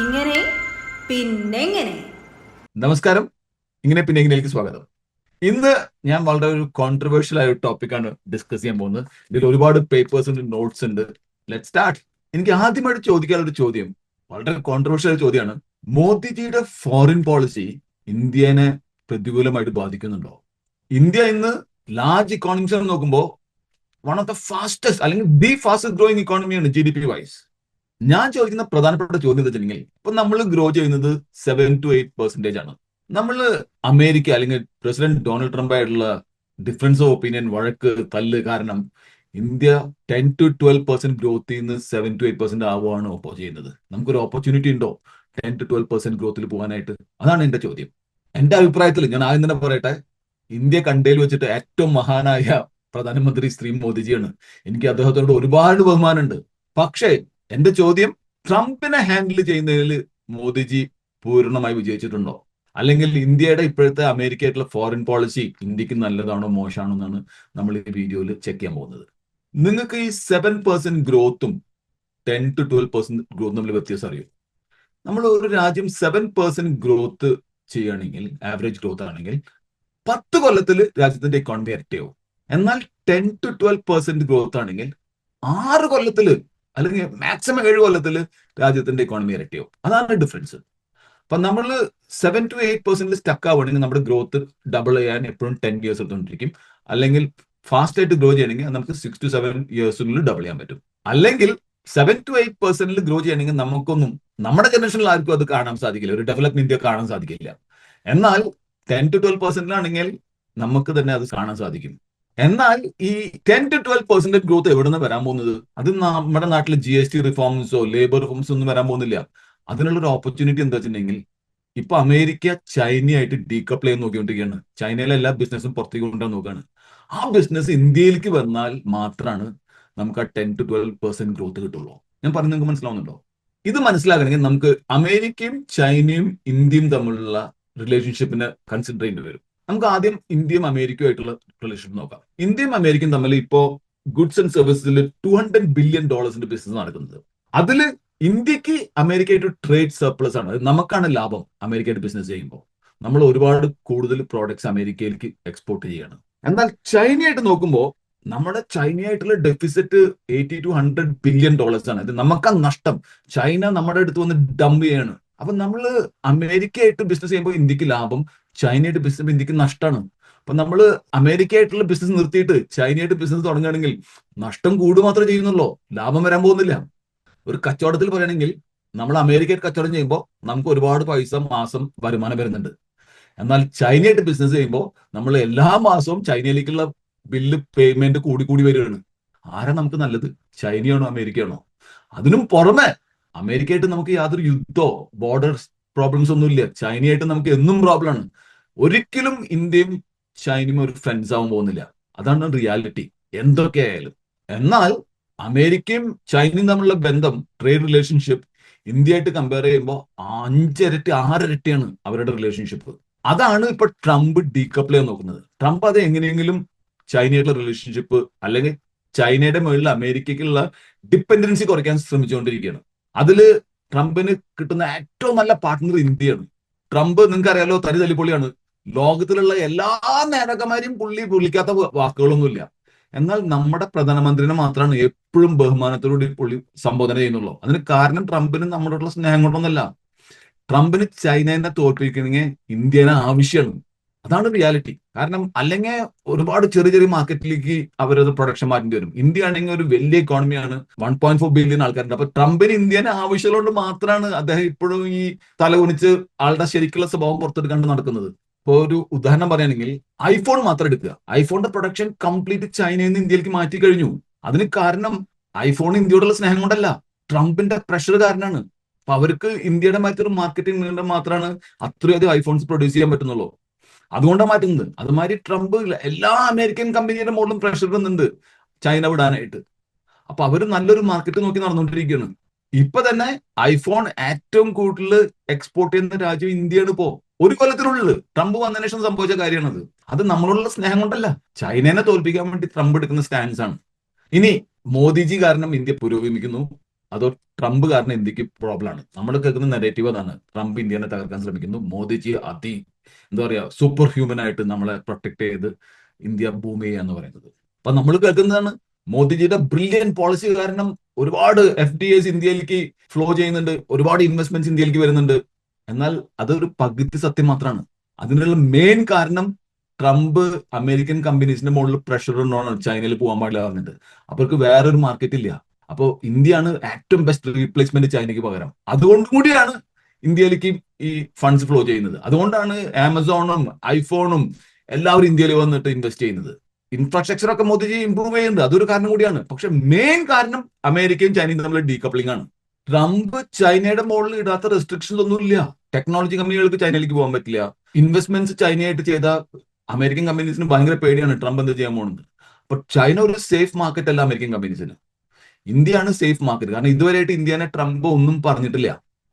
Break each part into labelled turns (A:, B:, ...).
A: ഇങ്ങനെ പിന്നെങ്ങനെ.
B: നമസ്കാരം. ഇങ്ങനെ പിന്നെ എങ്ങനെയൊക്കെ സ്വാഗതം. ഇന്ന് ഞാൻ വളരെ ഒരു കോൺട്രവേഴ്ഷ്യൽ ആയ ഒരു ടോപ്പിക്കാണ് ഡിസ്കസ് ചെയ്യാൻ പോകുന്നത്. ഇതിൽ ഒരുപാട് പേപ്പേഴ്സ് ഉണ്ട്, നോട്ട്സ് ഉണ്ട്. Let start. എനിക്ക് ആദ്യമായിട്ട് ചോദിക്കാനുള്ള ഒരു ചോദ്യം വളരെ കോൺട്രവേഴ്ഷ്യൽ ചോദ്യമാണ്. മോദിജിയുടെ ഫോറിൻ പോളിസി ഇന്ത്യനെ പ്രതികൂലമായിട്ട് ബാധിക്കുന്നുണ്ടോ? ഇന്ത്യ ഇന്ന് ലാർജ് ഇക്കോണമിക്സ് നോക്കുമ്പോൾ വൺ ഓഫ് ദ ഫാസ്റ്റസ്റ്റ് അല്ലെങ്കിൽ ദി ഫാസ്റ്റസ്റ്റ് ഗ്രോയിങ് ഇക്കോണമിയാണ് GDP വൈസ്. ഞാൻ ചോദിക്കുന്ന പ്രധാനപ്പെട്ട ചോദ്യം എന്താ വെച്ചിട്ടുണ്ടെങ്കിൽ, ഇപ്പൊ നമ്മൾ ഗ്രോ ചെയ്യുന്നത് 7 to 8% ആണ്. നമ്മൾ അമേരിക്ക അല്ലെങ്കിൽ പ്രസിഡന്റ് ഡൊണാൾഡ് ട്രംപ് ആയിട്ടുള്ള ഡിഫറൻസ് ഓഫ് ഒപ്പീനിയൻ, വഴക്ക്, തല്ല് കാരണം ഇന്ത്യ 10 to 12% ഗ്രോത്തിൽ നിന്ന് 7 to 8% ആവുകയാണ് ഒപ്പോ ചെയ്യുന്നത്. നമുക്കൊരു ഓപ്പർച്യൂണിറ്റി ഉണ്ടോ 10 to 12% ഗ്രോത്തിൽ പോകാനായിട്ട്? അതാണ് എന്റെ ചോദ്യം. എന്റെ അഭിപ്രായത്തിൽ ഞാൻ ആദ്യം തന്നെ പറയട്ടെ, ഇന്ത്യ കണ്ടതിൽ വെച്ചിട്ട് ഏറ്റവും മഹാനായ പ്രധാനമന്ത്രി ശ്രീ മോദിജിയാണ്. എനിക്ക് അദ്ദേഹത്തോട് ഒരുപാട് ബഹുമാനമുണ്ട്. പക്ഷേ എന്റെ ചോദ്യം, ട്രംപിനെ ഹാൻഡിൽ ചെയ്യുന്നതിൽ മോദിജി പൂർണ്ണമായി വിജയിച്ചിട്ടുണ്ടോ? അല്ലെങ്കിൽ ഇന്ത്യയുടെ ഇപ്പോഴത്തെ അമേരിക്കയായിട്ടുള്ള ഫോറിൻ പോളിസി ഇന്ത്യക്ക് നല്ലതാണോ മോശമാണോ എന്നാണ് നമ്മൾ ഈ വീഡിയോയിൽ ചെക്ക് ചെയ്യാൻ പോകുന്നത്. നിങ്ങൾക്ക് ഈ 7% ഗ്രോത്തും 10 to 12% ഗ്രോത്തും തമ്മിൽ വ്യത്യാസം അറിയും? നമ്മൾ ഒരു രാജ്യം 7% ഗ്രോത്ത് ചെയ്യുകയാണെങ്കിൽ, ആവറേജ് ഗ്രോത്ത് ആണെങ്കിൽ 10 കൊല്ലത്തിൽ രാജ്യത്തിന്റെ ഇക്കോണമി ഇരട്ടിയാവും. എന്നാൽ 10 to 12% ഗ്രോത്ത് ആണെങ്കിൽ 6 കൊല്ലത്തില് അല്ലെങ്കിൽ മാക്സിമം 7 കൊല്ലത്തിൽ രാജ്യത്തിന്റെ ഇക്കോണമി ഇരട്ടിയാവും. അതാണ് ഡിഫറൻസ്. അപ്പൊ നമ്മൾ 7 to 8% സ്റ്റക്ക് ആവുകയാണെങ്കിൽ നമ്മുടെ ഗ്രോത്ത് ഡബിൾ ചെയ്യാൻ എപ്പോഴും 10 years എടുത്തുകൊണ്ടിരിക്കും. അല്ലെങ്കിൽ ഫാസ്റ്റ് ആയിട്ട് ഗ്രോ ചെയ്യണമെങ്കിൽ നമുക്ക് 6 to 7 years ഡബിൾ ചെയ്യാൻ പറ്റും. അല്ലെങ്കിൽ 7 to 8% ഗ്രോ ചെയ്യണമെങ്കിൽ നമുക്കൊന്നും നമ്മുടെ ജനറേഷനിൽ ആർക്കും അത് കാണാൻ സാധിക്കില്ല, ഒരു ഡെവലപ്ഡ് ഇന്ത്യ കാണാൻ സാധിക്കില്ല. എന്നാൽ 10 to 12% നമുക്ക് തന്നെ അത് കാണാൻ സാധിക്കും. എന്നാൽ ഈ 10 to 12% ഗ്രോത്ത് എവിടെ നിന്ന് വരാൻ പോകുന്നത്? അത് നമ്മുടെ നാട്ടിലെ GST റിഫോംസോ ലേബർ റിഫോംസോ ഒന്നും വരാൻ പോകുന്നില്ല. അതിനുള്ളൊരു ഓപ്പർച്യൂണിറ്റി എന്താ വെച്ചിട്ടുണ്ടെങ്കിൽ, ഇപ്പൊ അമേരിക്ക ചൈനയായിട്ട് ഡീകപ്പിൾ ചെയ്യാൻ നോക്കിക്കൊണ്ടിരിക്കുകയാണ്. ചൈനയിലെ എല്ലാ ബിസിനസ്സും പുറത്തേക്ക് കൊണ്ടുവരാൻ നോക്കുകയാണ്. ആ ബിസിനസ് ഇന്ത്യയിലേക്ക് വന്നാൽ മാത്രമാണ് നമുക്ക് ആ 10 to 12% ഗ്രോത്ത് കിട്ടുള്ളൂ. ഞാൻ പറഞ്ഞത് നിങ്ങൾക്ക് മനസ്സിലാവുന്നുണ്ടോ? ഇത് മനസ്സിലാക്കണമെങ്കിൽ നമുക്ക് അമേരിക്കയും ചൈനയും ഇന്ത്യയും തമ്മിലുള്ള റിലേഷൻഷിപ്പിനെ കൺസിഡർ ചെയ്യേണ്ടി വരും. നമുക്ക് ആദ്യം ഇന്ത്യയും അമേരിക്കയും ആയിട്ടുള്ള റിലേഷൻഷിപ്പ് നോക്കാം. ഇന്ത്യയും അമേരിക്കയും തമ്മിൽ ഇപ്പോ ഗുഡ്സ് ആൻഡ് സർവീസസിൽ $200 ബില്യൺ ബിസിനസ് നടക്കുന്നത്. അതില് ഇന്ത്യക്ക് അമേരിക്കയായിട്ട് ട്രേഡ് സർപ്ലസ് ആണ്. നമുക്കാണ് ലാഭം അമേരിക്കയായിട്ട് ബിസിനസ് ചെയ്യുമ്പോൾ. നമ്മൾ ഒരുപാട് കൂടുതൽ പ്രോഡക്ട്സ് അമേരിക്കയിലേക്ക് എക്സ്പോർട്ട് ചെയ്യാണ്. എന്നാൽ ചൈനയായിട്ട് നോക്കുമ്പോൾ നമ്മുടെ ചൈനയായിട്ടുള്ള ഡെഫിസിറ്റ് $80 to 100 ബില്യൺ ആണ്. ഇത് നമുക്കാ നഷ്ടം. ചൈന നമ്മുടെ അടുത്ത് വന്ന് ഡംപ് ചെയ്യാണ്. അപ്പൊ നമ്മൾ അമേരിക്കയായിട്ട് ബിസിനസ് ചെയ്യുമ്പോൾ ഇന്ത്യക്ക് ലാഭം, ചൈനയായിട്ട് ബിസിനസ് ചെയ്യുമ്പോൾ ഇന്ത്യക്ക് നഷ്ടമാണ്. അപ്പൊ നമ്മൾ അമേരിക്കയായിട്ടുള്ള ബിസിനസ് നിർത്തിയിട്ട് ചൈനയായിട്ട് ബിസിനസ് തുടങ്ങുകയാണെങ്കിൽ നഷ്ടം കൂടുക മാത്രമേ ചെയ്യുന്നുള്ളൂ, ലാഭം വരാൻ പോകുന്നില്ല. ഒരു കച്ചവടത്തിൽ പറയുകയാണെങ്കിൽ നമ്മൾ അമേരിക്കയായിട്ട് കച്ചവടം ചെയ്യുമ്പോൾ നമുക്ക് ഒരുപാട് പൈസ മാസം വരുമാനം വരുന്നുണ്ട്. എന്നാൽ ചൈനയായിട്ട് ബിസിനസ് ചെയ്യുമ്പോൾ നമ്മൾ എല്ലാ മാസവും ചൈനയിലേക്കുള്ള ബില്ല് പേയ്മെന്റ് കൂടി കൂടി വരികയാണ്. ആരാ നമുക്ക് നല്ലത്, ചൈനയാണോ അമേരിക്കയാണോ? അതിനും പുറമെ അമേരിക്കയായിട്ട് നമുക്ക് യാതൊരു യുദ്ധമോ ബോർഡർ പ്രോബ്ലംസ് ഒന്നുമില്ല. ചൈനയായിട്ട് നമുക്ക് എന്നും പ്രോബ്ലമാണ്. ഒരിക്കലും ഇന്ത്യയും ചൈനയും ഒരു ഫ്രണ്ട്സ് ആവാൻ പോകുന്നില്ല. അതാണ് റിയാലിറ്റി എന്തൊക്കെയായാലും. എന്നാൽ അമേരിക്കയും ചൈനയും തമ്മിലുള്ള ബന്ധം, ട്രേഡ് റിലേഷൻഷിപ്പ് ഇന്ത്യയായിട്ട് കമ്പയർ ചെയ്യുമ്പോൾ 5 ഇരട്ടി 6 ഇരട്ടിയാണ് അവരുടെ റിലേഷൻഷിപ്പ്. അതാണ് ഇപ്പൊ ട്രംപ് ഡീകപ്പിൾ ചെയ്യാൻ നോക്കുന്നത്. ട്രംപ് അത് എങ്ങനെയെങ്കിലും ചൈനയായിട്ടുള്ള റിലേഷൻഷിപ്പ് അല്ലെങ്കിൽ ചൈനയുടെ മുകളിൽ അമേരിക്കയ്ക്കുള്ള ഡിപ്പെൻഡൻസി കുറയ്ക്കാൻ ശ്രമിച്ചുകൊണ്ടിരിക്കുകയാണ്. അതില് ട്രംപിന് കിട്ടുന്ന ഏറ്റവും നല്ല പാർട്ട്ണർ ഇന്ത്യയാണ്. ട്രംപ് നിങ്ങൾക്ക് അറിയാലോ, തനി തല്ലിപ്പൊളിയാണ്. ലോകത്തിലുള്ള എല്ലാ നേതാക്കന്മാരെയും പുള്ളിക്കാത്ത വാക്കുകളൊന്നുമില്ല. എന്നാൽ നമ്മുടെ പ്രധാനമന്ത്രിനെ മാത്രമാണ് എപ്പോഴും ബഹുമാനത്തോടുകൂടി പുള്ളി സംബോധന ചെയ്യുന്നുള്ളൂ. അതിന് കാരണം ട്രംപിന് നമ്മളോടുള്ള സ്നേഹം കൊണ്ടൊന്നല്ല. ട്രംപിന് ചൈനയെ തോൽപ്പിക്കണമെങ്കിൽ ഇന്ത്യനെ ആവശ്യമാണ്. അതാണ് റിയാലിറ്റി. കാരണം അല്ലെങ്കിൽ ഒരുപാട് ചെറിയ ചെറിയ മാർക്കറ്റിലേക്ക് അവരത് പ്രൊഡക്ഷൻ മാറ്റേണ്ടി വരും. ഇന്ത്യ ആണെങ്കിൽ ഒരു വലിയ ഇക്കോണമിയാണ്, 1.4 ബില്യൺ ആൾക്കാരുണ്ട്. അപ്പൊ ട്രംപിന് ഇന്ത്യനെ ആവശ്യമുള്ളത് മാത്രമാണ് അദ്ദേഹം ഇപ്പോഴും ഈ തലകുനിച്ച് ആളുടെ ശരിക്കുള്ള സ്വഭാവം പുറത്തെടുക്കാണ്ട് നടക്കുന്നത്. ഇപ്പൊ ഒരു ഉദാഹരണം പറയുകയാണെങ്കിൽ ഐഫോൺ മാത്രം എടുക്കുക. ഐഫോണിന്റെ പ്രൊഡക്ഷൻ കംപ്ലീറ്റ് ചൈനയിൽ നിന്ന് ഇന്ത്യയിലേക്ക് മാറ്റി കഴിഞ്ഞു. അതിന് കാരണം ഐഫോൺ ഇന്ത്യയോടുള്ള സ്നേഹം കൊണ്ടല്ല, ട്രംപിന്റെ പ്രഷർ കാരണമാണ്. അപ്പൊ അവർക്ക് ഇന്ത്യയുടെ മറ്റൊരു മാർക്കറ്റിംഗ് മാത്രമാണ് അത്രയധികം ഐഫോൺസ് പ്രൊഡ്യൂസ് ചെയ്യാൻ പറ്റുന്നുള്ളൂ. അതുകൊണ്ടാണ് മാറ്റുന്നത്. അതുമാതിരി ട്രംപ് എല്ലാ അമേരിക്കൻ കമ്പനിയുടെ മുകളിലും പ്രഷർ ഇടുന്നുണ്ട് ചൈന വിടാനായിട്ട്. അപ്പൊ അവര് നല്ലൊരു മാർക്കറ്റ് നോക്കി നടന്നുകൊണ്ടിരിക്കുകയാണ്. ഇപ്പൊ തന്നെ ഐഫോൺ ഏറ്റവും കൂടുതൽ എക്സ്പോർട്ട് ചെയ്യുന്ന രാജ്യം ഇന്ത്യയാണ്. ഇപ്പോ ഒരു കൊല്ലത്തിനുള്ളിൽ ട്രംപ് വന്നതിന് ശേഷം സംഭവിച്ച കാര്യമാണത്. അത് നമ്മളോടുള്ള സ്നേഹം കൊണ്ടല്ല, ചൈനനെ തോൽപ്പിക്കാൻ വേണ്ടി ട്രംപ് എടുക്കുന്ന സ്റ്റാൻസ് ആണ്. ഇനി മോദിജി കാരണം ഇന്ത്യ പുരോഗമിക്കുന്നു, അതോ ട്രംപ് കാരണം ഇന്ത്യക്ക് പ്രോബ്ലം ആണ്? നമ്മൾ കേൾക്കുന്ന നെഗറ്റീവ് അതാണ്, ട്രംപ് ഇന്ത്യനെ തകർക്കാൻ ശ്രമിക്കുന്നു, മോദിജി എന്താ പറയാ സൂപ്പർ ഹ്യൂമൻ ആയിട്ട് നമ്മളെ പ്രൊട്ടക്ട് ചെയ്ത് ഇന്ത്യ ഭൂമി എന്ന് പറയുന്നത്. അപ്പൊ നമ്മൾ കേൾക്കുന്നതാണ് മോദിജിയുടെ ബ്രില്യൻ പോളിസി കാരണം ഒരുപാട് FDIs ഇന്ത്യയിലേക്ക് ഫ്ലോ ചെയ്യുന്നുണ്ട്, ഒരുപാട് ഇൻവെസ്റ്റ്മെന്റ്സ് ഇന്ത്യയിലേക്ക് വരുന്നുണ്ട്. എന്നാൽ അതൊരു പകുതി സത്യം മാത്രമാണ്. അതിനുള്ള മെയിൻ കാരണം ട്രംപ് അമേരിക്കൻ കമ്പനീസിന്റെ മുകളിൽ പ്രഷർ ഉണ്ടോന്നാണ് ചൈനയിൽ പോകാൻ പാടില്ല പറഞ്ഞിട്ട്. അവർക്ക് വേറൊരു മാർക്കറ്റ് ഇല്ല. അപ്പോൾ ഇന്ത്യയാണ് ഏറ്റവും ബെസ്റ്റ് റീപ്ലേസ്മെന്റ് ചൈനയ്ക്ക് പകരം. അതുകൊണ്ടും കൂടിയാണ് ഇന്ത്യയിലേക്ക് ഈ ഫണ്ട്സ് ഫ്ലോ ചെയ്യുന്നത്. അതുകൊണ്ടാണ് ആമസോണും ഐഫോണും എല്ലാവരും ഇന്ത്യയിൽ വന്നിട്ട് ഇൻവെസ്റ്റ് ചെയ്യുന്നത്. ഇൻഫ്രാസ്ട്രക്ചർ ഒക്കെ മോദിജി ഇംപ്രൂവ് ചെയ്യുന്നുണ്ട്, അതൊരു കാരണം കൂടിയാണ്. പക്ഷെ മെയിൻ കാരണം അമേരിക്കയും ചൈനയും തമ്മിൽ ഡീകപ്ലിംഗ് ആണ്. ട്രംപ് ചൈനയുടെ മുകളിൽ ഇടാത്ത റെസ്ട്രിക്ഷൻസ് ഒന്നുമില്ല. ടെക്നോളജി കമ്പനികൾക്ക് ചൈനയിലേക്ക് പോകാൻ പറ്റില്ല. ഇൻവെസ്റ്റ്മെന്റ്സ് ചൈനയായിട്ട് ചെയ്ത അമേരിക്കൻ കമ്പനീസിന് ഭയങ്കര പേടിയാണ് ട്രംപ് എന്ത് ചെയ്യാൻ പോകുന്നത്. അപ്പൊ ചൈന ഒരു സേഫ് മാർക്കറ്റ് അല്ല അമേരിക്കൻ കമ്പനീസിന്. ഇന്ത്യയാണ് സേഫ് മാർക്കറ്റ്. കാരണം ഇതുവരെയായിട്ട് ഇന്ത്യനെ ട്രംപ് ഒന്നും പറഞ്ഞിട്ടില്ല.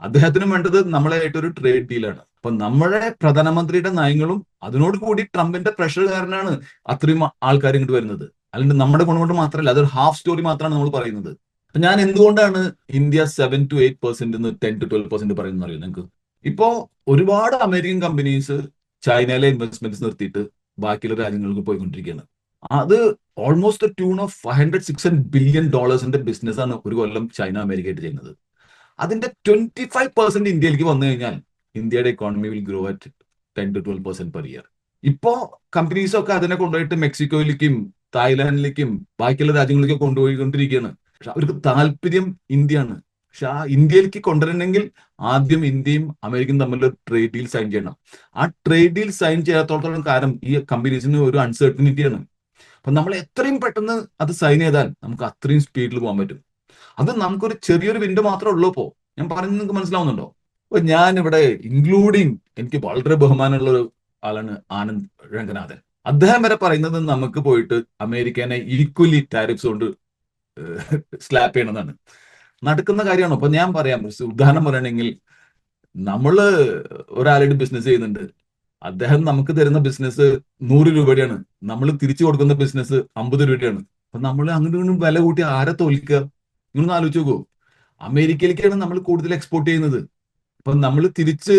B: അദ്ദേഹത്തിന് വേണ്ടത് നമ്മളായിട്ട് ഒരു ട്രേഡ് ഡീലാണ്. അപ്പൊ നമ്മുടെ പ്രധാനമന്ത്രിയുടെ നയങ്ങളും അതിനോട് കൂടി ട്രംപിന്റെ പ്രഷർ കാരണമാണ് അത്രയും ആൾക്കാർ ഇങ്ങോട്ട് വരുന്നത്. അല്ലാണ്ട് നമ്മുടെ ഗുണം കൊണ്ട് മാത്രമല്ല, അതൊരു ഹാഫ് സ്റ്റോറി മാത്രമാണ് നമ്മൾ പറയുന്നത്. അപ്പൊ ഞാൻ എന്തുകൊണ്ടാണ് ഇന്ത്യ 7 to 8% 10 to 12% പറയുന്നത് അറിയോ നിങ്ങൾക്ക്? ഇപ്പോ ഒരുപാട് അമേരിക്കൻ കമ്പനീസ് ചൈനയിലെ ഇൻവെസ്റ്റ്മെന്റ്സ് നിർത്തിയിട്ട് ബാക്കിയുള്ള രാജ്യങ്ങൾക്ക് പോയിക്കൊണ്ടിരിക്കുകയാണ്. അത് almost tune of $500-600 billion business ആണ് ഒരു കൊല്ലം ചൈന അമേരിക്കയായിട്ട് ചെയ്യുന്നത്. അതിന്റെ 25% ഇന്ത്യയിലേക്ക് വന്നു കഴിഞ്ഞാൽ ഇന്ത്യയുടെ economy will grow at 10 to 12% per year. ഇപ്പോ കമ്പനീസ് ഒക്കെ അതിനെ കൊണ്ടുപോയിട്ട് മെക്സിക്കോയിലേക്കും തായ്ലാന്റിലേക്കും ബാക്കിയുള്ള രാജ്യങ്ങളിലേക്കും കൊണ്ടുപോയിക്കൊണ്ടിരിക്കുകയാണ്. പക്ഷെ അവർക്ക് താല്പര്യം ഇന്ത്യയാണ്. പക്ഷെ ആ ഇന്ത്യയിലേക്ക് കൊണ്ടുവരണമെങ്കിൽ ആദ്യം ഇന്ത്യയും അമേരിക്കയും തമ്മിൽ ട്രേഡ് ഡീൽ സൈൻ ചെയ്യണം. ആ ട്രേഡ് ഡീൽ സൈൻ ചെയ്യാത്തോളം കാലം ഈ കമ്പനീസിന് ഒരു അൺസർട്ടനിറ്റിയാണ്. അപ്പൊ നമ്മൾ എത്രയും പെട്ടെന്ന് അത് സൈൻ ചെയ്താൽ നമുക്ക് അത്രയും സ്പീഡിൽ പോകാൻ പറ്റും. അത് നമുക്കൊരു ചെറിയൊരു വിൻഡോ മാത്രമേ ഉള്ളൂ. ഇപ്പോ ഞാൻ പറയുന്നത് നിങ്ങൾക്ക് മനസ്സിലാവുന്നുണ്ടോ? അപ്പൊ ഞാൻ ഇവിടെ ഇൻക്ലൂഡിങ് എനിക്ക് വളരെ ബഹുമാനമുള്ള ഒരു ആളാണ് ആനന്ദ് രംഗനാഥൻ. അദ്ദേഹം വരെ പറയുന്നത് നമുക്ക് പോയിട്ട് അമേരിക്കനെ ഈക്വലി ടാരിഫ്സ് കൊണ്ട് സ്ലാപ്പ് ചെയ്യണമെന്നാണ്. നടക്കുന്ന കാര്യമാണോ? അപ്പൊ ഞാൻ പറയാം, ഉദാഹരണം പറയുകയാണെങ്കിൽ നമ്മള് ഒരാളായിട്ട് ബിസിനസ് ചെയ്യുന്നുണ്ട്. അദ്ദേഹം നമുക്ക് തരുന്ന ബിസിനസ് 100 രൂപയുടെയാണ്, നമ്മൾ തിരിച്ചു കൊടുക്കുന്ന ബിസിനസ് 50 രൂപയുടെയാണ്. അപ്പൊ നമ്മൾ അങ്ങോട്ടും വില കൂട്ടി ആരെ തോൽക്കുക? നിങ്ങളൊന്ന് ആലോചിച്ച് നോക്കൂ. അമേരിക്കയിലേക്കാണ് നമ്മൾ കൂടുതൽ എക്സ്പോർട്ട് ചെയ്യുന്നത്. അപ്പൊ നമ്മൾ തിരിച്ച്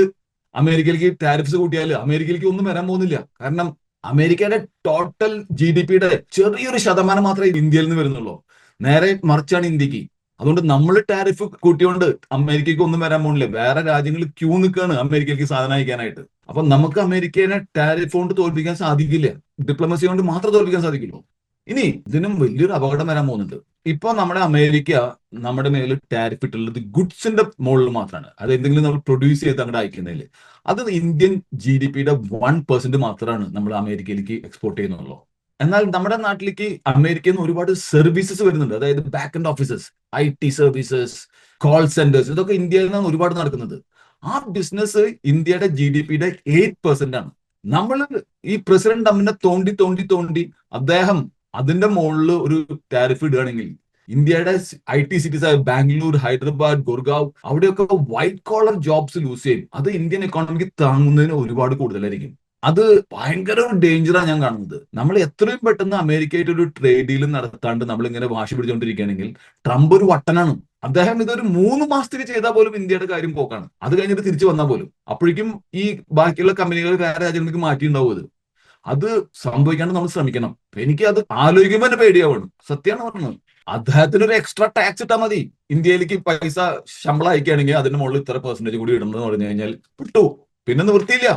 B: അമേരിക്കയിലേക്ക് ടാരിഫ്സ് കൂട്ടിയാൽ അമേരിക്കയിലേക്ക് ഒന്നും വരാൻ പോകുന്നില്ല. കാരണം അമേരിക്കയുടെ ടോട്ടൽ GDPയുടെ ചെറിയൊരു ശതമാനം മാത്രമേ ഇന്ത്യയിൽ നിന്ന് വരുന്നുള്ളൂ. നേരെ മറിച്ചാണ് ഇന്ത്യക്ക്. അതുകൊണ്ട് നമ്മൾ ടാരിഫ് കൂട്ടിയോണ്ട് അമേരിക്കയ്ക്ക് ഒന്നും വരാൻ പോകുന്നില്ല. വേറെ രാജ്യങ്ങൾ ക്യൂ നിൽക്കുകയാണ് അമേരിക്കയിലേക്ക് സാധനം അയക്കാനായിട്ട്. അപ്പൊ നമുക്ക് അമേരിക്കനെ ടാരിഫ് കൊണ്ട് തോൽപ്പിക്കാൻ സാധിക്കില്ല, ഡിപ്ലോമസി കൊണ്ട് മാത്രം തോൽപ്പിക്കാൻ സാധിക്കുള്ളൂ. ഇനി ഇതിനും വലിയൊരു അപകടം വരാൻ പോകുന്നുണ്ട്. ഇപ്പൊ നമ്മുടെ അമേരിക്ക നമ്മുടെ മേലിൽ ടാരിഫ് ഇട്ടുള്ളത് ഗുഡ്സിന്റെ മുകളിൽ മാത്രമാണ്. അത് എന്തെങ്കിലും നമ്മൾ പ്രൊഡ്യൂസ് ചെയ്ത് അങ്ങോട്ട് അയക്കുന്നതിൽ അത് ഇന്ത്യൻ GDPയുടെ 1% മാത്രമാണ് നമ്മൾ അമേരിക്കയിലേക്ക് എക്സ്പോർട്ട് ചെയ്യുന്നുള്ളൂ. എന്നാൽ നമ്മുടെ നാട്ടിലേക്ക് അമേരിക്കയിൽ നിന്ന് ഒരുപാട് സർവീസസ് വരുന്നുണ്ട്. അതായത് back and offices, IT services, call centres, ഇതൊക്കെ ഇന്ത്യയിൽ നിന്നാണ് ഒരുപാട് നടക്കുന്നത്. ആ ബിസിനസ് ഇന്ത്യയുടെ GDPയുടെ 8% ആണ്. നമ്മൾ ഈ പ്രസിഡന്റ് തമ്മിനെ തോണ്ടി തോണ്ടി തോണ്ടി അദ്ദേഹം അതിന്റെ മുകളിൽ ഒരു ടാരിഫ് ഇടുകയാണെങ്കിൽ ഇന്ത്യയുടെ IT സിറ്റീസ് ആയ ബാംഗ്ലൂർ, ഹൈദരാബാദ്, ഗുർഗാവ്, അവിടെയൊക്കെ വൈറ്റ് കോളർ ജോബ്സ് ലൂസ് ചെയ്യും. അത് ഇന്ത്യൻ എക്കോണമിക്ക് താങ്ങുന്നതിന് ഒരുപാട് കൂടുതലായിരിക്കും. അത് ഭയങ്കര ഒരു ഡേഞ്ചറാണ് ഞാൻ കാണുന്നത്. നമ്മൾ എത്രയും പെട്ടെന്ന് അമേരിക്കയായിട്ട് ഒരു ട്രേഡ് ഡീൽ നടത്താണ്ട് നമ്മൾ ഇങ്ങനെ വാശി പിടിച്ചുകൊണ്ടിരിക്കുകയാണെങ്കിൽ ട്രംപ് ഒരു വട്ടനാണ്. അദ്ദേഹം ഇതൊരു 3 മാസത്തേക്ക് ചെയ്താൽ പോലും ഇന്ത്യയുടെ കാര്യം പോക്കാണ്. അത് കഴിഞ്ഞിട്ട് തിരിച്ചു വന്നാൽ പോലും അപ്പോഴേക്കും ഈ ബാക്കിയുള്ള കമ്പനികൾ വേറെ രാജ്യങ്ങൾക്ക് മാറ്റിയിട്ടുണ്ടാവും. അത് സംഭവിക്കാണ്ട് നമ്മൾ ശ്രമിക്കണം. എനിക്ക് അത് ആലോചിക്കുമ്പോൾ തന്നെ പേടിയാവണം. സത്യമാണ് പറഞ്ഞത്. അദ്ദേഹത്തിന് ഒരു എക്സ്ട്രാ ടാക്സ് ഇട്ടാൽ മതി. ഇന്ത്യയിലേക്ക് പൈസ ശമ്പളം അയക്കുകയാണെങ്കിൽ അതിന്റെ മുകളിൽ ഇത്ര പെർസെന്റേജ് കൂടി ഇടുന്നത് പറഞ്ഞു കഴിഞ്ഞാൽ വിട്ടു, പിന്നെ നിവൃത്തിയില്ല.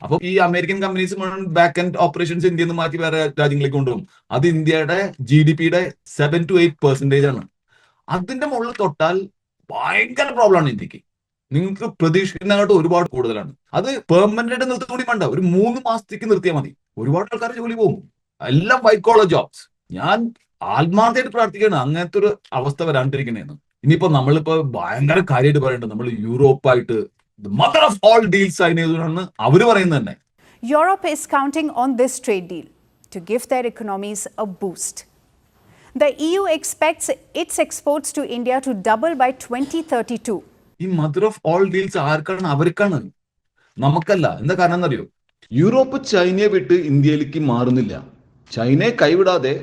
B: അപ്പൊ ഈ American companies back and operations ഇന്ത്യയിൽ നിന്ന് മാറ്റി വേറെ രാജ്യങ്ങളിലേക്ക് കൊണ്ടുപോകും. അത് ഇന്ത്യയുടെ GDPയുടെ 7 to 8% ആണ്. അതിന്റെ മുകളിൽ തൊട്ടാൽ ഭയങ്കര പ്രോബ്ലം ആണ് ഇന്ത്യക്ക്. നിങ്ങൾക്ക് പ്രതീക്ഷിക്കുന്നതിനോട്ട് ഒരുപാട് കൂടുതലാണ്. അത് പെർമനന്റ് ആയിട്ട് നിർത്തി കൂടി വേണ്ട, ഒരു 3 മാസത്തേക്ക് നിർത്തിയാൽ മതി. ഒരുപാട് ആൾക്കാർ ജോലി പോകും, എല്ലാം വൈറ്റ് കോളർ ജോബ്സ്. ഞാൻ ആത്മാർത്ഥമായിട്ട് പ്രാർത്ഥിക്കുകയാണ് അങ്ങനത്തെ ഒരു അവസ്ഥ വരാണ്ടിരിക്കണേന്ന്. ഇനിയിപ്പോ നമ്മളിപ്പോ ഭയങ്കര കാര്യമായിട്ട് പറയേണ്ടത് നമ്മൾ യൂറോപ്പായിട്ട് mother of all deals sign ചെയ്തതാണ് അവര് പറയുന്നത് തന്നെ.
C: Europe is counting on this trade deal to give their economies a boost. The EU expects its exports to India to double by 2032.
B: ഈ മദർ ഓഫ് ഓൾ ഡീൽസ് ആർക്കാണ്? അവർക്കാണ്, നമുക്കല്ല. എന്താ കാരണം എന്നറിയോ? യൂറോപ്പ് ചൈനയെ വിട്ട് ഇന്ത്യയിലേക്ക് മാറുന്നില്ല. ചൈനയെ കൈവിടാതെ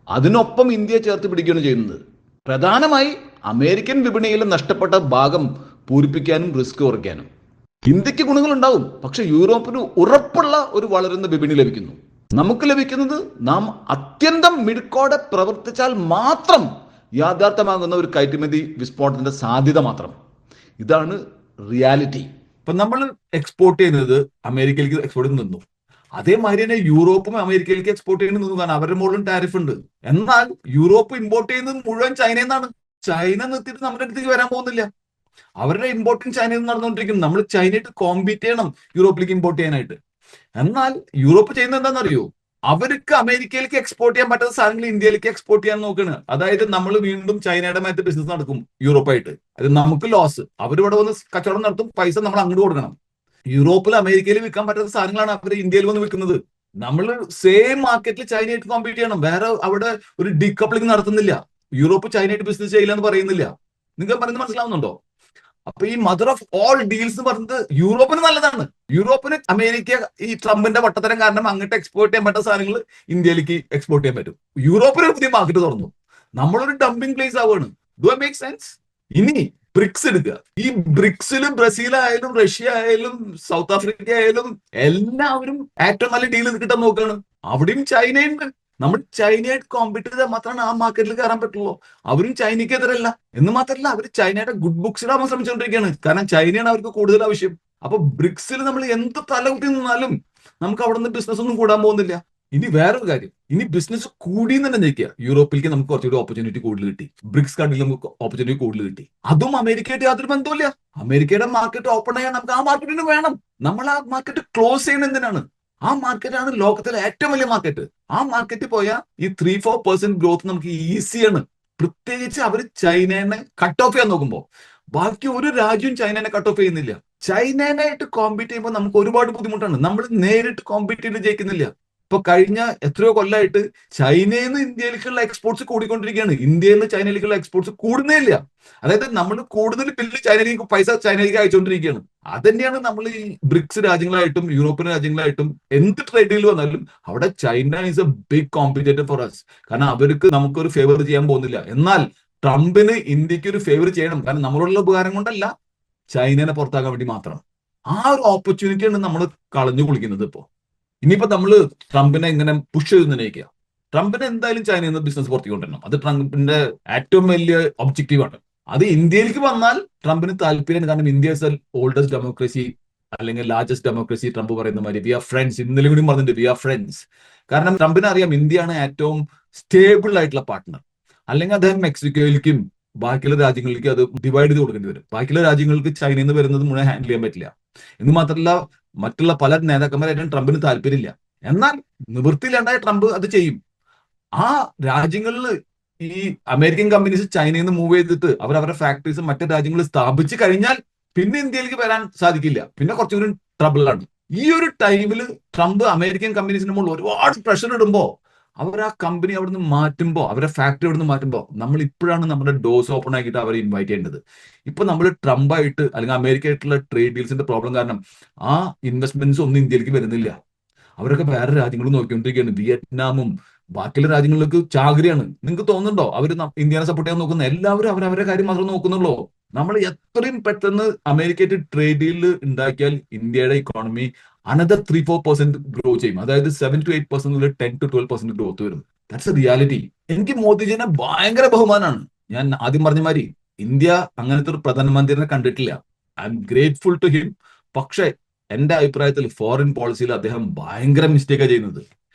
B: അതിനൊപ്പം ഇന്ത്യയെ ചേർത്ത് പിടിക്കുകയാണ് ചെയ്യുന്നത്. പ്രധാനമായി അമേരിക്കൻ വിപണിയിൽ നഷ്ടപ്പെട്ട ഭാഗം പൂരിപ്പിക്കാനും റിസ്ക് കുറയ്ക്കാനും. ഇന്ത്യക്ക് ഗുണങ്ങളുണ്ടാവും, പക്ഷെ യൂറോപ്പിന് ഉറപ്പുള്ള ഒരു വളരുന്ന വിപണി ലഭിക്കുന്നു. നമുക്ക് ലഭിക്കുന്നത് നാം അത്യന്തം മിടുക്കോടെ പ്രവർത്തിച്ചാൽ മാത്രം യാഥാർത്ഥ്യമാകുന്ന ഒരു കയറ്റുമതി വിസ്ഫോടനത്തിന്റെ സാധ്യത മാത്രം. ഇതാണ് റിയാലിറ്റി. ഇപ്പൊ നമ്മൾ എക്സ്പോർട്ട് ചെയ്യുന്നത് അമേരിക്കയിലേക്ക് എക്സ്പോർട്ട് നിന്നു, അതേമാതിരി തന്നെ യൂറോപ്പും അമേരിക്കയിലേക്ക് എക്സ്പോർട്ട് ചെയ്യുന്നത് നിന്നു. കാരണം അവരുടെ മുകളിലും ടാരിഫ് ഉണ്ട്. എന്നാൽ യൂറോപ്പ് ഇമ്പോർട്ട് ചെയ്യുന്നത് മുഴുവൻ ചൈനയിൽ നിന്നാണ്. ചൈന നിർത്തിയിട്ട് നമ്മുടെ അടുത്തേക്ക് വരാൻ പോകുന്നില്ല. അവരുടെ ഇമ്പോർട്ടിങ് ചൈനയിൽ നിന്ന് നടന്നുകൊണ്ടിരിക്കുന്നു. നമ്മൾ ചൈനയായിട്ട് കോമ്പീറ്റ് ചെയ്യണം യൂറോപ്പിലേക്ക് ഇമ്പോർട്ട് ചെയ്യാനായിട്ട്. എന്നാൽ യൂറോപ്പ് ചെയ്യുന്നത് എന്താണെന്നറിയോ? അവർക്ക് അമേരിക്കയിലേക്ക് എക്സ്പോർട്ട് ചെയ്യാൻ പറ്റാത്ത സാധനങ്ങൾ ഇന്ത്യയിലേക്ക് എക്സ്പോർട്ട് ചെയ്യാൻ നോക്കുകയാണ്. അതായത് നമ്മൾ വീണ്ടും ചൈനയുടെ മേത്ത് ബിസിനസ് നടക്കും യൂറോപ്പായിട്ട്. അത് നമുക്ക് ലോസ്. അവരിവിടെ വന്ന് കച്ചവടം നടത്തും, പൈസ നമ്മൾ അങ്ങോട്ട് കൊടുക്കണം. യൂറോപ്പിൽ അമേരിക്കയിൽ വിൽക്കാൻ പറ്റാത്ത സാധനങ്ങളാണ് അവർ ഇന്ത്യയിൽ വന്ന് വിൽക്കുന്നത്. നമ്മൾ സെയിം മാർക്കറ്റിൽ ചൈനയായിട്ട് കോമ്പീറ്റ് ചെയ്യണം. വേറെ അവിടെ ഒരു ഡീകപ്ലിംഗ് നടത്തുന്നില്ല. യൂറോപ്പ് ചൈനയായിട്ട് ബിസിനസ് ചെയ്യില്ല എന്ന് പറയുന്നില്ല. നിങ്ങൾക്ക് പറയുന്നത് മനസ്സിലാവുന്നുണ്ടോ? അപ്പൊ ഈ മദർ ഓഫ് ഓൾ ഡീൽസ് എന്ന് പറയുന്നത് യൂറോപ്പിന് നല്ലതാണ്. യൂറോപ്പിന് അമേരിക്ക ഈ ട്രംപിന്റെ വട്ടത്തരം കാരണം അങ്ങോട്ട് എക്സ്പോർട്ട് ചെയ്യാൻ പറ്റുന്ന സാധനങ്ങൾ ഇന്ത്യയിലേക്ക് എക്സ്പോർട്ട് ചെയ്യാൻ പറ്റും. യൂറോപ്പിന് പുതിയ മാർക്കറ്റ് തുറന്നു. നമ്മളൊരു ഡംപിംഗ് പ്ലേസ് ആവുകയാണ്. Do I make sense? ഇനി ബ്രിക്സ് എടുക്കുക. ഈ ബ്രിക്സിൽ ബ്രസീൽ ആയാലും റഷ്യ ആയാലും സൗത്ത് ആഫ്രിക്ക ആയാലും എല്ലാവരും ഏറ്റവും നല്ല ഡീൽ കിട്ടാൻ നോക്കുകയാണ്. അവിടെയും ചൈനയുണ്ട്. നമ്മൾ ചൈനയായിട്ട് കോമ്പീറ്റ് ചെയ്താൽ മാത്രമാണ് ആ മാർക്കറ്റിൽ കയറാൻ പറ്റുള്ളൂ. അവരും ചൈനയ്ക്ക് എതിരല്ല. എന്ന് മാത്രമല്ല, അവർ ചൈനയുടെ ഗുഡ് ബുക്സ് ഇടാൻ ശ്രമിച്ചുകൊണ്ടിരിക്കുകയാണ്. കാരണം ചൈനയാണ് അവർക്ക് കൂടുതൽ ആവശ്യം. അപ്പൊ ബ്രിക്സിൽ നമ്മൾ എന്ത് തലകുത്തി നിന്നാലും നമുക്ക് അവിടെ നിന്ന് ബിസിനസ് ഒന്നും കൂടാൻ പോകുന്നില്ല. ഇനി വേറൊരു കാര്യം, ഇനി ബിസിനസ് കൂടി തന്നെ നിൽക്കുക. യൂറോപ്പിലേക്ക് നമുക്ക് കുറച്ചുകൂടി ഓപ്പർച്യൂണിറ്റി കൂടുതൽ കിട്ടി. ബ്രിക്സ് കണ്ടിൽ നമുക്ക് ഓപ്പർച്യൂണിറ്റി കൂടുതൽ കിട്ടി. അതും അമേരിക്കയായിട്ട് യാതൊരു ബന്ധമില്ല. അമേരിക്കയുടെ മാർക്കറ്റ് ഓപ്പൺ ചെയ്യാൻ നമുക്ക് ആ മാർക്കറ്റിന് വേണം. നമ്മൾ ആ മാർക്കറ്റ് ക്ലോസ് ചെയ്യുന്നത് എന്തിനാണ്? ആ മാർക്കറ്റാണ് ലോകത്തിലെ ഏറ്റവും വലിയ മാർക്കറ്റ്. ആ മാർക്കറ്റിൽ പോയാൽ ഈ 3-4% ഗ്രോത്ത് നമുക്ക് ഈസിയാണ്. പ്രത്യേകിച്ച് അവർ ചൈനനെ കട്ട് ഓഫ് ചെയ്യാൻ നോക്കുമ്പോൾ ബാക്കി ഒരു രാജ്യവും ചൈനനെ കട്ട് ഓഫ് ചെയ്യുന്നില്ല. ചൈനനായിട്ട് കോമ്പീറ്റ് ചെയ്യുമ്പോൾ നമുക്ക് ഒരുപാട് ബുദ്ധിമുട്ടാണ്. നമ്മൾ നേരിട്ട് കോമ്പീറ്റ് ചെയ്ത് ജയിക്കുന്നില്ല. ഇപ്പൊ കഴിഞ്ഞ എത്രയോ കൊല്ലമായിട്ട് ചൈനയിൽ നിന്ന് ഇന്ത്യയിലേക്കുള്ള എക്സ്പോർട്സ് കൂടിക്കൊണ്ടിരിക്കുകയാണ്. ഇന്ത്യയിൽ നിന്ന് ചൈനയിലേക്കുള്ള എക്സ്പോർട്സ് കൂടുന്നേ ഇല്ല. അതായത് നമ്മൾ കൂടുതൽ ബില്ല് ചൈനയിലേക്ക് പൈസ ചൈനയിലേക്ക് അയച്ചുകൊണ്ടിരിക്കുകയാണ്. അത് തന്നെയാണ് നമ്മൾ ഈ ബ്രിക്സ് രാജ്യങ്ങളായിട്ടും യൂറോപ്യൻ രാജ്യങ്ങളായിട്ടും എന്ത് ട്രേഡ് ഡീൽ വന്നാലും അവിടെ China is a big competitor for us. കാരണം അവർക്ക് നമുക്കൊരു ഫേവർ ചെയ്യാൻ പോകുന്നില്ല. എന്നാൽ ട്രംപിന് ഇന്ത്യക്ക് ഒരു ഫേവർ ചെയ്യണം. കാരണം നമ്മളുള്ള ഉപകാരം കൊണ്ടല്ല, ചൈനനെ പുറത്താക്കാൻ വേണ്ടി മാത്രം. ആ ഒരു ഓപ്പർച്യൂണിറ്റിയാണ് നമ്മൾ കളഞ്ഞു കുളിക്കുന്നത്. ഇപ്പോ ഇനിയിപ്പോ നമ്മൾ ട്രംപിനെ ഇങ്ങനെ പുഷ് ചെയ്ത് നിർണ്ണയിക്കുക. ട്രംപിന് എന്തായാലും ചൈനയിൽ നിന്ന് ബിസിനസ് പുറത്തുകൊണ്ടിരണം. അത് ട്രംപിന്റെ ഏറ്റവും വലിയ ഒബ്ജക്റ്റീവാണ്. അത് ഇന്ത്യയിലേക്ക് വന്നാൽ ട്രംപിന് താല്പര്യം. കാരണം ഇന്ത്യ ഇസ് ഓൾഡസ്റ്റ് ഡെമോക്രസി, അല്ലെങ്കിൽ ലാർജസ്റ്റ് ഡെമോക്രസി. ട്രംപ് പറയുന്ന മാതിരി വി ആർ ഫ്രണ്ട്സ്. ഇന്നലെ കൂടി പറഞ്ഞിട്ടുണ്ട് വി ആർ ഫ്രണ്ട്സ്. കാരണം ട്രംപിന് അറിയാം ഇന്ത്യയാണ് ഏറ്റവും സ്റ്റേബിൾ ആയിട്ടുള്ള പാർട്ട്ണർ. അല്ലെങ്കിൽ അദ്ദേഹം മെക്സിക്കോയിലേക്കും ബാക്കിയുള്ള രാജ്യങ്ങളിലേക്ക് അത് ഡിവൈഡ് ചെയ്ത് കൊടുക്കേണ്ടി വരും. ബാക്കിയുള്ള രാജ്യങ്ങൾക്ക് ചൈനയിൽ നിന്ന് വരുന്നത് മുഴുവൻ ഹാൻഡിൽ ചെയ്യാൻ പറ്റില്ല. എന്ന് മാത്രമല്ല, മറ്റുള്ള പല നേതാക്കന്മാരായിട്ടും ട്രംപിന് താല്പര്യമില്ല. എന്നാൽ നിവൃത്തിയിലുണ്ടായ ട്രംപ് അത് ചെയ്യും. ആ രാജ്യങ്ങളിൽ ഈ അമേരിക്കൻ കമ്പനീസ് ചൈനയിൽ നിന്ന് മൂവ് ചെയ്തിട്ട് അവരവരുടെ ഫാക്ടറീസ് മറ്റു രാജ്യങ്ങളിൽ സ്ഥാപിച്ചു കഴിഞ്ഞാൽ പിന്നെ ഇന്ത്യയിലേക്ക് വരാൻ സാധിക്കില്ല. പിന്നെ കുറച്ചുകൂടി ട്രബിളാണ്. ഈ ഒരു ടൈമിൽ ട്രംപ് അമേരിക്കൻ കമ്പനീസിന്റെ മുകളിൽ ഒരുപാട് പ്രഷർ ഇടുമ്പോൾ അവർ ആ കമ്പനി അവിടുന്ന് മാറ്റുമ്പോൾ, അവരുടെ ഫാക്ടറി അവിടുന്ന് മാറ്റുമ്പോൾ നമ്മൾ ഇപ്പോഴാണ് നമ്മുടെ ഡോസ് ഓപ്പൺ ആക്കിയിട്ട് അവരെ ഇൻവൈറ്റ് ചെയ്യേണ്ടത്. ഇപ്പൊ നമ്മൾ ട്രംപായിട്ട് അല്ലെങ്കിൽ അമേരിക്ക ആയിട്ടുള്ള ട്രേഡ് ഡീൽസിന്റെ പ്രോബ്ലം കാരണം ആ ഇൻവെസ്റ്റ്മെന്റ്സ് ഒന്നും ഇന്ത്യയിലേക്ക് വരുന്നില്ല. അവരൊക്കെ വേറെ രാജ്യങ്ങൾ നോക്കിക്കൊണ്ടിരിക്കുകയാണ്. വിയറ്റ്നാമും ബാക്കിയുള്ള രാജ്യങ്ങളിലേക്ക് ചാകരയാണ്. നിങ്ങൾക്ക് തോന്നുന്നുണ്ടോ അവർ ഇന്ത്യനെ സപ്പോർട്ട് ചെയ്യാൻ നോക്കുന്ന? എല്ലാവരും അവരവരുടെ കാര്യം മാത്രം നോക്കുന്നുള്ളൂ. നമ്മൾ എത്രയും പെട്ടെന്ന് അമേരിക്കയായിട്ട് ട്രേഡ് ഡീൽ ഉണ്ടാക്കിയാൽ ഇന്ത്യയുടെ ഇക്കോണമി അനദർ 3-4% ഗ്രോ ചെയ്യും. അതായത് 7-8% 10-12% ഗ്രോത്ത് വരും. That's A reality. എനിക്ക് മോദിജിനെ ഭയങ്കര ബഹുമാനമാണ്. ഞാൻ ആദ്യം പറഞ്ഞ മാതിരി ഇന്ത്യ അങ്ങനത്തെ ഒരു പ്രധാനമന്ത്രിനെ കണ്ടിട്ടില്ല. I'm grateful to him. പക്ഷെ എന്റെ അഭിപ്രായത്തിൽ ഫോറിൻ പോളിസിയിൽ അദ്ദേഹം ഭയങ്കര മിസ്റ്റേക്കാണ് ചെയ്യുന്നത്.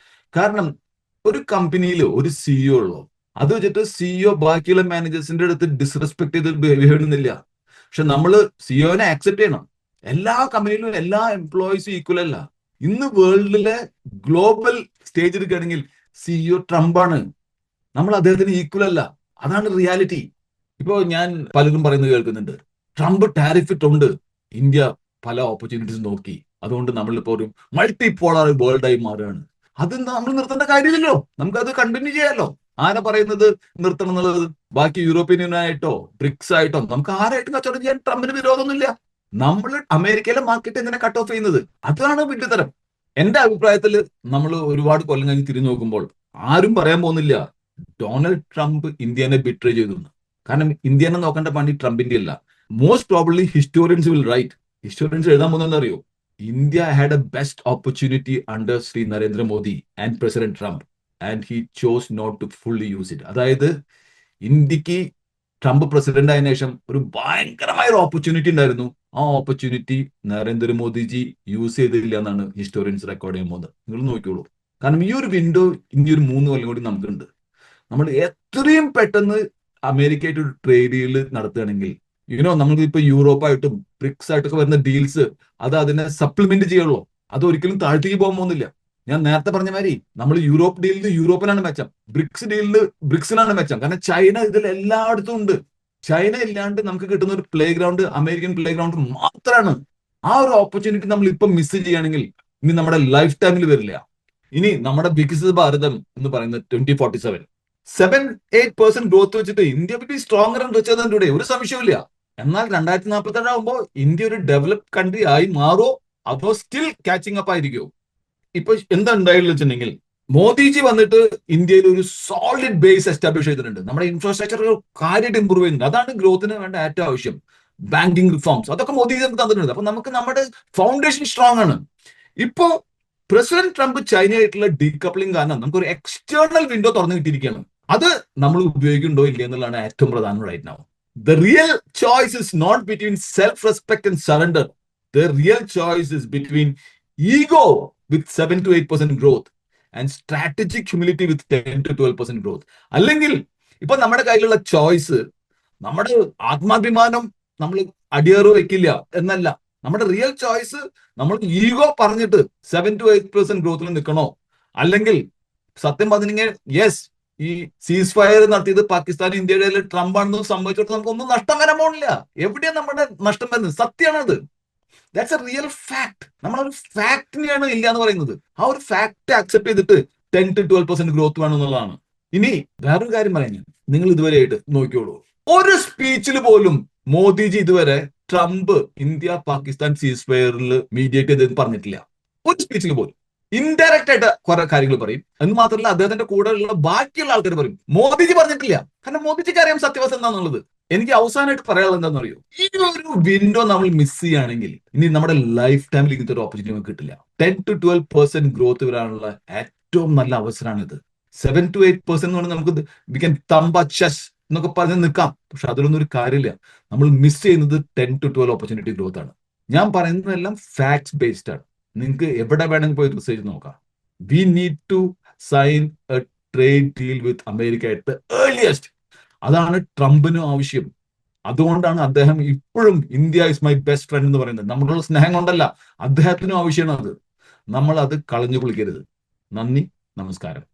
B: കാരണം ഒരു കമ്പനിയിൽ ഒരു സിഇഒ ഉള്ളൂ. അത് വെച്ചിട്ട് സിഇഒ ബാക്കിയുള്ള മാനേജേഴ്സിന്റെ അടുത്ത് ഡിസ്റെസ്പെക്ട് ചെയ്ത് ബിഹേവ് ചെയ്യുന്നില്ല. പക്ഷെ നമ്മൾ സിഇഒനെ ആക്സെപ്റ്റ് ചെയ്യണം. എല്ലാ കമ്പനിയിലും എല്ലാ എംപ്ലോയീസും ഈക്വൽ അല്ല. ഇന്ന് വേൾഡിലെ ഗ്ലോബൽ സ്റ്റേജ് എടുക്കുകയാണെങ്കിൽ സിഇഒ ട്രംപാണ്. നമ്മൾ അദ്ദേഹത്തിന് ഈക്വൽ അല്ല. അതാണ് റിയാലിറ്റി. ഇപ്പോ ഞാൻ പലരും പറയുന്നത് കേൾക്കുന്നുണ്ട്, ട്രംപ് ടാരിഫ് ഇട്ടുണ്ട്, ഇന്ത്യ പല ഓപ്പർച്യൂണിറ്റീസ് നോക്കി, അതുകൊണ്ട് നമ്മളിപ്പോ ഒരു മൾട്ടിപോളാർ വേൾഡായി മാറുകയാണ്. അത് നമ്മൾ നിർത്തേണ്ട കാര്യമില്ലല്ലോ. നമുക്കത് കണ്ടിന്യൂ ചെയ്യാമല്ലോ. ആരാ പറയുന്നത് നിർത്തണം എന്നുള്ളത്? ബാക്കി യൂറോപ്യൻ യൂണിയൻ ആയിട്ടോ ബ്രിക്സ് ആയിട്ടോ നമുക്ക് ആരായിട്ടും കച്ചവടം ചെയ്യാൻ ട്രംപിന് വിരോധമൊന്നുമില്ല. നമ്മൾ അമേരിക്കയിലെ മാർക്കറ്റ് എങ്ങനെ കട്ട് ഓഫ് ചെയ്യുന്നത്? അതാണ് വിഡ്ഢിത്തരം. എന്റെ അഭിപ്രായത്തിൽ നമ്മൾ ഒരുപാട് കൊല്ലം കഴിഞ്ഞ് തിരിഞ്ഞു നോക്കുമ്പോൾ ആരും പറയാൻ പോകുന്നില്ല ഡൊണാൾഡ് ട്രംപ് ഇന്ത്യനെ ബിട്രേ ചെയ്തു. കാരണം ഇന്ത്യനെ നോക്കേണ്ട പണി ട്രംപിന്റെ അല്ല. Most probably historians will write. Historians എഴുതാൻ പോകുന്നത് അറിയോ? India had a best opportunity under Shri Narendra Modi and president Trump and he chose not to fully use it. അതായത് ഇന്ത്യക്ക് ട്രംപ് പ്രസിഡന്റ് ആയതിനു ശേഷം ഒരു ഭയങ്കരമായ ഒരു ഓപ്പർച്യൂണിറ്റി ഉണ്ടായിരുന്നു. ആ ഓപ്പർച്യൂണിറ്റി നരേന്ദ്രമോദിജി യൂസ് ചെയ്തില്ല എന്നാണ് ഹിസ്റ്റോറിയൻസ് റെക്കോർഡ് ചെയ്യാൻ പോകുന്നത്. നിങ്ങൾ നോക്കിയോളൂ. കാരണം ഈ ഒരു വിൻഡോ ഇനി ഒരു 3 കൊല്ലം കൂടി നമുക്കുണ്ട്. നമ്മൾ എത്രയും പെട്ടെന്ന് അമേരിക്കയായിട്ട് ഒരു ട്രേഡ് ഡീൽ നടത്തുകയാണെങ്കിൽ നമ്മൾക്ക് ഇപ്പൊ യൂറോപ്പായിട്ടും ബ്രിക്സ് ആയിട്ടൊക്കെ വരുന്ന ഡീൽസ് അത് അതിനെ സപ്ലിമെന്റ് ചെയ്യുള്ളൂ. അത് ഒരിക്കലും താഴ്ത്തേക്ക് പോകാൻ പോകുന്നില്ല. ഞാൻ നേരത്തെ പറഞ്ഞ മാതിരി നമ്മൾ യൂറോപ്പ് ഡീലിന് യൂറോപ്പിനാണ് മെച്ചം, ബ്രിക്സ് ഡീലിന് ബ്രിക്സിനാണ് മെച്ചം. കാരണം ചൈന ഇതിൽ എല്ലായിടത്തും ഉണ്ട്. ചൈന ഇല്ലാണ്ട് നമുക്ക് കിട്ടുന്ന ഒരു play ground American play ground മാത്രമാണ്. ആ ഒരു ഓപ്പർച്യൂണിറ്റി നമ്മൾ ഇപ്പൊ മിസ് ചെയ്യുകയാണെങ്കിൽ ഇനി നമ്മുടെ ലൈഫ് ടൈമിൽ വരില്ല. ഇനി നമ്മുടെ വികസിത ഭാരതം എന്ന് പറയുന്നത് 2047 7-8% ഗ്രോത്ത് വെച്ചിട്ട് India B stronger and richer than today, ഒരു സംശയമില്ല. എന്നാൽ 2047 ആകുമ്പോൾ ഇന്ത്യ ഒരു ഡെവലപ്ഡ് കൺട്രി ആയി മാറോ അതോ സ്റ്റിൽ കാച്ചിങ് അപ്പ് ആയിരിക്കുമോ? ഇപ്പൊ എന്താ ഉണ്ടായെന്ന് വെച്ചിട്ടുണ്ടെങ്കിൽ മോദിജി വന്നിട്ട് ഇന്ത്യയിൽ ഒരു സോളിഡ് ബേസ് എസ്റ്റാബ്ലിഷ് ചെയ്തിട്ടുണ്ട്. നമ്മുടെ ഇൻഫ്രാസ്ട്രക്ചർ കാര്യമായിട്ട് ഇമ്പ്രൂവ് ചെയ്യുന്നുണ്ട്. അതാണ് ഗ്രോത്തിന് വേണ്ട ഏറ്റവും ആവശ്യം. ബാങ്കിങ് റിഫോംസ് അതൊക്കെ മോദിജി നമുക്ക് തന്നിട്ടുണ്ട്. അപ്പൊ നമുക്ക് നമ്മുടെ ഫൗണ്ടേഷൻ സ്ട്രോങ് ആണ്. ഇപ്പോ പ്രസിഡന്റ് ട്രംപ് ചൈനയായിട്ടുള്ള ഡീകപ്ലിംഗ് കാരണം നമുക്കൊരു എക്സ്റ്റേണൽ വിൻഡോ തുറന്നു കിട്ടിയിരിക്കുകയാണ്. അത് നമ്മൾ ഉപയോഗിക്കുന്നുണ്ടോ ഇല്ല എന്നുള്ളതാണ് ഏറ്റവും പ്രധാനം right now. The real choice is not between self-respect and surrender. The real choice is between ego with 7 to 8% growth and strategic humility with 10 to 12% growth. അല്ലെങ്കിൽ ഇപ്പൊ നമ്മുടെ കയ്യിലുള്ള ചോയ്സ് നമ്മുടെ ആത്മാഭിമാനം നമ്മൾ അടിയേറ് വെക്കില്ല എന്നല്ല. നമ്മുടെ റിയൽ ചോയ്സ് നമ്മൾ ഈഗോ പറഞ്ഞിട്ട് 7 to 8% ഗ്രോത്തിൽ നിൽക്കണോ, അല്ലെങ്കിൽ സത്യം പറഞ്ഞെങ്കിൽ യെസ് ഈ സീസ് ഫയർ നടത്തിയത് പാകിസ്ഥാൻ ഇന്ത്യയുടെ ട്രംപ് ആണെന്ന് സംഭവിച്ചിട്ട് നമുക്കൊന്നും നഷ്ടം വരാൻ പോണില്ല. എവിടെയാണ് നമ്മുടെ നഷ്ടം വരുന്നത്? സത്യമാണത്. That's a real fact. നമ്മളൊരു ഫാക്ടിനെയാണ് ഇല്ല എന്ന് പറയുന്നത്. ആ ഒരു ഫാക്ട് അക്സെപ്റ്റ് ചെയ്തിട്ട് 10 to 12% ഗ്രോത്ത് വേണം എന്നുള്ളതാണ്. ഇനി വേറൊരു കാര്യം പറയാൻ, നിങ്ങൾ ഇതുവരെയായിട്ട് നോക്കിയോളൂ, ഒരു സ്പീച്ചിൽ പോലും മോദിജി ഇതുവരെ ട്രംപ് ഇന്ത്യ പാകിസ്ഥാൻ സീസ് ഫയറിൽ മീഡിയേറ്റ് ചെയ്തെന്ന് പറഞ്ഞിട്ടില്ല. ഒരു സ്പീച്ചിൽ പോലും. ഇൻഡയറക്റ്റ് ആയിട്ട് കുറെ കാര്യങ്ങൾ പറയും. എന്ന് മാത്രമല്ല അദ്ദേഹത്തിന്റെ കൂടെയുള്ള ബാക്കിയുള്ള ആൾക്കാർ പറയും. മോദിജി പറഞ്ഞിട്ടില്ല. കാരണം മോദിജിക്ക് അറിയാം സത്യവസ്ഥ എന്താണെന്നുള്ളത്. എനിക്ക് അവസാനമായിട്ട് പറയാനുള്ളത് എന്താണെന്ന് അറിയോ? ഈ ഒരു വിൻഡോ നമ്മൾ മിസ് ചെയ്യുകയാണെങ്കിൽ ഇനി നമ്മുടെ ലൈഫ് ടൈമിൽ ഇങ്ങനത്തെ ഒരു ഓപ്പർച്യൂണിറ്റി നമുക്ക് കിട്ടില്ല. 10 to 12% ഗ്രോത്ത് വരാനുള്ള ഏറ്റവും നല്ല അവസരമാണിത്. 7 to 8% എന്ന് പറഞ്ഞാൽ നമുക്ക് വി ക്യാൻ തമ്പ ചെസ് എന്നൊക്കെ പറഞ്ഞ് നിൽക്കാം. പക്ഷെ അതിലൊന്നും ഒരു കാര്യമില്ല. നമ്മൾ മിസ് ചെയ്യുന്നത് 10 to 12 ഓപ്പർച്യൂണിറ്റി ഗ്രോത്ത് ആണ്. ഞാൻ പറയുന്നതെല്ലാം ഫാക്ട്സ് ബേസ്ഡ് ആണ്. നിങ്ങൾക്ക് എവിടെ വേണമെങ്കിൽ പോയി റിസർച്ച് നോക്കാം. We need to sign a trade deal with America at the earliest. അതാണ് ട്രംപിനും ആവശ്യം. അതുകൊണ്ടാണ് അദ്ദേഹം ഇപ്പോഴും India is my best friend എന്ന് പറയുന്നത്. നമ്മളുള്ള സ്നേഹം കൊണ്ടല്ല, അദ്ദേഹത്തിനും ആവശ്യമാണ് അത്. നമ്മൾ അത് കളഞ്ഞു കുളിക്കരുത്. നന്ദി, നമസ്കാരം.